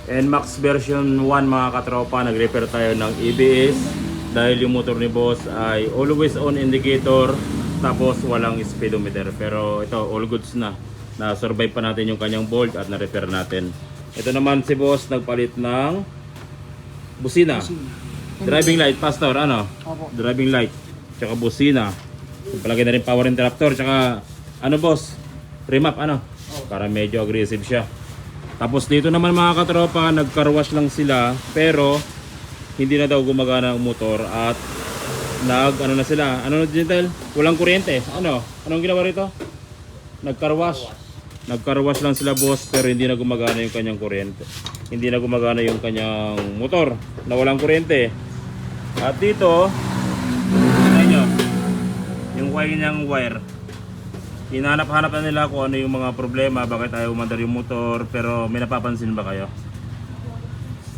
NMAX version 1 mga katropa, nag-repair tayo ng ABS dahil yung motor ni boss ay always on indicator tapos walang speedometer. Pero ito all goods na, na-survive pa natin yung kanyang bolt at na-repair natin. Ito naman si boss nagpalit ng busina, driving light, pastor, ano? Opo. Driving light, tsaka busina. Palagay na rin power interrupter, tsaka ano boss, remap ano? Para medyo aggressive siya. Tapos dito naman mga katropa, nag-car wash lang sila pero hindi na daw gumagana ang motor at ano na sila, ano na Gentle? Walang kuryente. Anong ginawa rito? Nag-car wash. Nag-car wash lang sila boss pero hindi na gumagana yung kanyang kuryente. Hindi na gumagana yung kanyang motor na walang kuryente. At dito, tingnan nyo, yung wire. Hinahanap-hanap na nila kung ano yung mga problema, bakit ayaw umandar yung motor, pero may napapansin ba kayo?